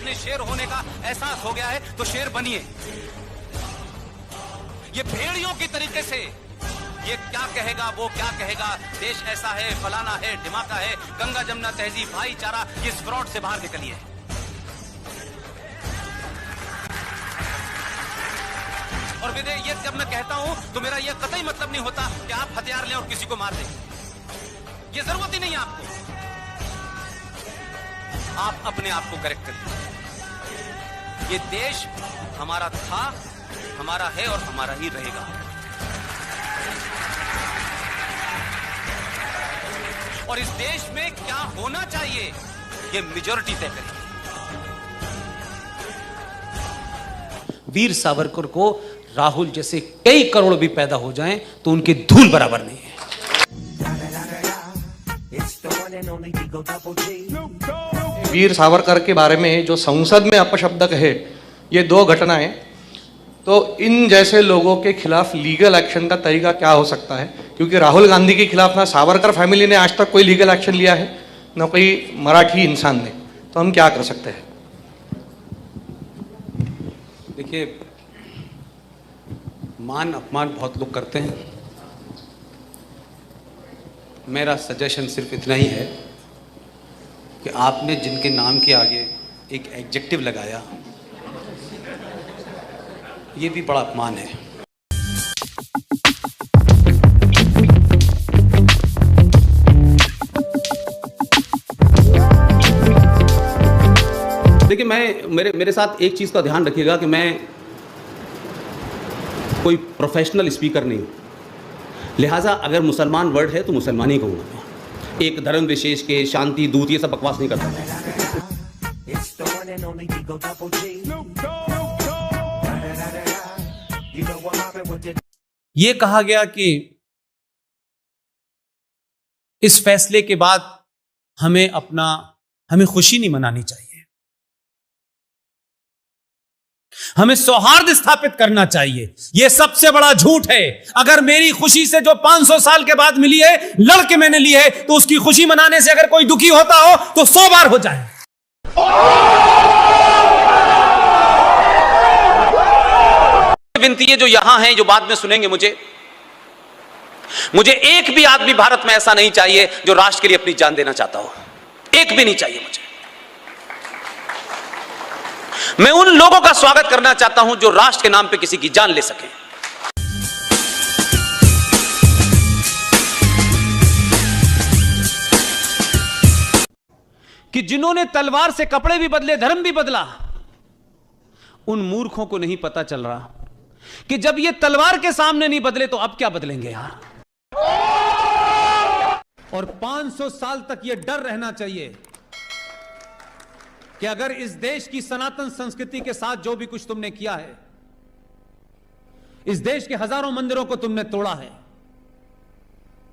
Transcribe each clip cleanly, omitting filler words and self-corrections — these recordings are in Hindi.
अपने शेर होने का एहसास हो गया है तो शेर बनिए। ये भेड़ियों की तरीके से ये क्या कहेगा वो क्या कहेगा, देश ऐसा है, फलाना है, ढिमाका है, गंगा जमुना तहजीब भाईचारा, ये फ्रॉड से बाहर निकलिए। और विदे ये जब मैं कहता हूं तो मेरा ये कतई मतलब नहीं होता कि आप हथियार लें और किसी को मार दें, ये जरूरत ही नहीं है आपको। आप अपने आप को करेक्ट करिए। ये देश हमारा था, हमारा है और हमारा ही रहेगा। और इस देश में क्या होना चाहिए ये मेजॉरिटी तय करेगी। वीर सावरकर को राहुल जैसे कई करोड़ भी पैदा हो जाएं तो उनकी धूल बराबर नहीं है। वीर सावरकर के बारे में जो संसद में अपशब्द कहे, ये दो घटनाएं, तो इन जैसे लोगों के खिलाफ लीगल एक्शन का तरीका क्या हो सकता है? क्योंकि राहुल गांधी के खिलाफ ना सावरकर फैमिली ने आज तक कोई लीगल एक्शन लिया है, ना कोई मराठी इंसान ने, तो हम क्या कर सकते हैं? देखिए, मान अपमान बहुत लोग करते हैं। मेरा सजेशन सिर्फ इतना ही है कि आपने जिनके नाम के आगे एक एडजेक्टिव लगाया, ये भी बड़ा अपमान है। देखिए, मेरे साथ एक चीज़ का ध्यान रखिएगा कि मैं कोई प्रोफेशनल स्पीकर नहीं हूँ, लिहाजा अगर मुसलमान वर्ड है तो मुसलमान ही कहूँगा। एक धर्म विशेष के शांति दूत ये सब बकवास नहीं करता। ये कहा गया कि इस फैसले के बाद हमें खुशी नहीं मनानी चाहिए, हमें सौहार्द स्थापित करना चाहिए। यह सबसे बड़ा झूठ है। अगर मेरी खुशी से जो 500 साल के बाद मिली है, लड़के मैंने ली है, तो उसकी खुशी मनाने से अगर कोई दुखी होता हो तो 100 बार हो जाए। विनती है जो यहां हैं, जो बाद में सुनेंगे, मुझे एक भी आदमी भारत में ऐसा नहीं चाहिए जो राष्ट्र के लिए अपनी जान देना चाहता हो। एक भी नहीं चाहिए मुझे। मैं उन लोगों का स्वागत करना चाहता हूं जो राष्ट्र के नाम पे किसी की जान ले सके। कि जिन्होंने तलवार से कपड़े भी बदले, धर्म भी बदला, उन मूर्खों को नहीं पता चल रहा कि जब ये तलवार के सामने नहीं बदले तो अब क्या बदलेंगे यार। और 500 साल तक यह डर रहना चाहिए कि अगर इस देश की सनातन संस्कृति के साथ जो भी कुछ तुमने किया है, इस देश के हजारों मंदिरों को तुमने तोड़ा है,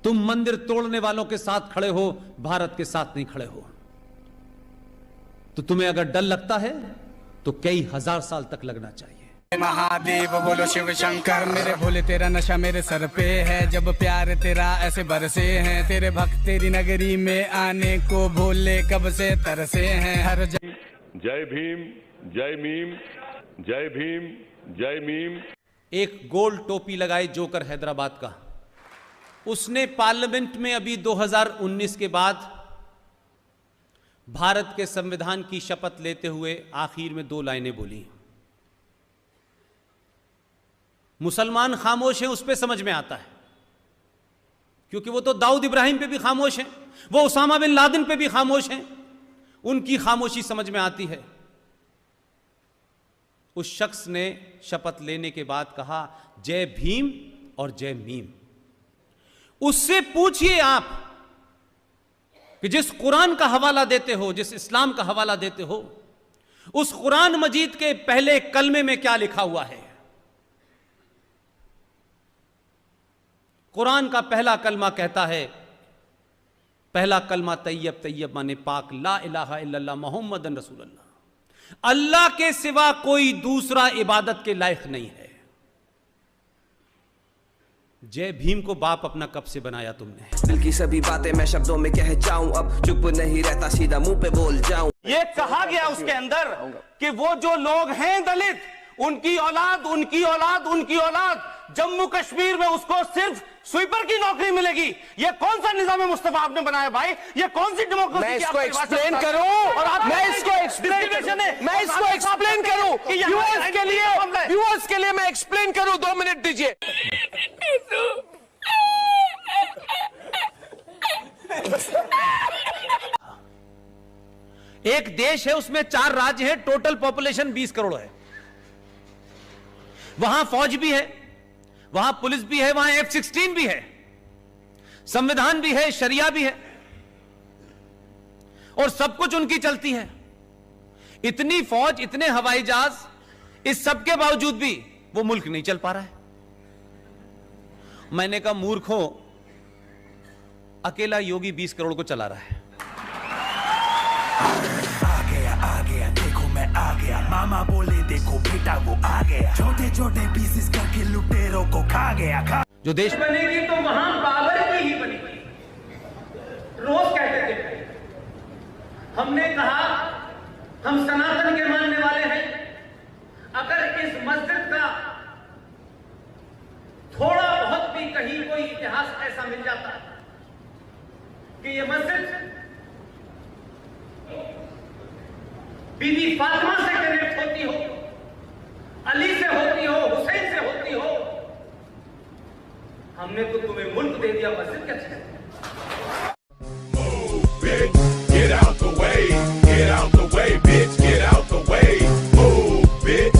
तुम मंदिर तोड़ने वालों के साथ खड़े हो, भारत के साथ नहीं खड़े हो। तो तुम्हें अगर डर लगता है तो कई हजार साल तक लगना चाहिए। महादेव बोलो शिव शंकर, मेरे भोले तेरा नशा मेरे सर पे है, जब प्यार तेरा ऐसे बरसे हैं, तेरे भक्त तेरी नगरी में आने को भोले कब से तरसे हैं। हर जय भीम, जय मीम, जय भीम, जय मीम। एक गोल टोपी लगाए जोकर हैदराबाद का, उसने पार्लियामेंट में अभी 2019 के बाद भारत के संविधान की शपथ लेते हुए आखिर में 2 लाइनें बोली। मुसलमान खामोश हैं, उस पे समझ में आता है, क्योंकि वो तो दाऊद इब्राहिम पे भी खामोश हैं, वो उसामा बिन लादेन पे भी खामोश हैं, उनकी खामोशी समझ में आती है। उस शख्स ने शपथ लेने के बाद कहा जय भीम और जय मीम। उससे पूछिए आप कि जिस कुरान का हवाला देते हो, जिस इस्लाम का हवाला देते हो, उस कुरान मजीद के पहले कलमे में क्या लिखा हुआ है। कुरान का पहला कलमा कहता है, पहला कलमा तैयब, तैयब माने पाक, ला इलाहा इल्लल्लाह मुहम्मदन रसूलुल्लाह, अल्लाह के सिवा कोई दूसरा इबादत के लायक नहीं है। जय भीम को बाप अपना कब से बनाया तुमने? दिल की सभी बातें मैं शब्दों में कह जाऊं, अब चुप नहीं रहता, सीधा मुंह पे बोल जाऊं। ये कहा गया उसके अंदर कि वो जो लोग हैं दलित, उनकी औलाद जम्मू कश्मीर में उसको सिर्फ स्वीपर की नौकरी मिलेगी। ये कौन सा निजाम मुस्तफा आपने बनाया भाई? ये कौन सी डेमोक्रेसी? मैं इसको एक्सप्लेन करूं व्यूअर्स के लिए मैं एक्सप्लेन करूं, 2 मिनट दीजिए। एक देश है, उसमें 4 राज्य हैं, टोटल पॉपुलेशन 20 करोड़ है। वहां फौज भी है, वहां पुलिस भी है, वहां F-16 भी है, संविधान भी है, शरिया भी है, और सब कुछ उनकी चलती है। इतनी फौज, इतने हवाई जहाज, इस सब के बावजूद भी वो मुल्क नहीं चल पा रहा है। मैंने कहा मूर्खों, अकेला योगी 20 करोड़ को चला रहा है। आ गया देखो मैं आ गया, मामा बोले देखो बेटा वो आ गया, छोटे छोटे पीसेस करके लुटेरों को खा गया। जो देश बनेगी तो वहां बाबर की ही बनेगी। रोज कहते थे, हमने कहा हम सनातन के मानने वाले हैं। अगर इस मस्जिद का थोड़ा बहुत भी कहीं कोई इतिहास ऐसा मिल जाता कि ये मस्जिद बीबी फातिमा से कनेक्ट होती हो, अली से होती हो, हुसैन से होती हो, हमने तो तुम्हें मुल्क दे दिया, मस्जिद क्या चीज? Get out the way, get out the way, bitch, get out the way, move, bitch.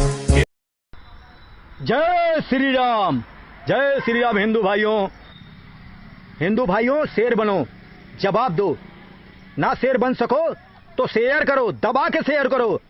जय श्री राम, जय श्री राम। हिंदू भाइयों शेर बनो, जवाब दो। ना शेर बन सको तो शेयर करो, दबा के शेयर करो।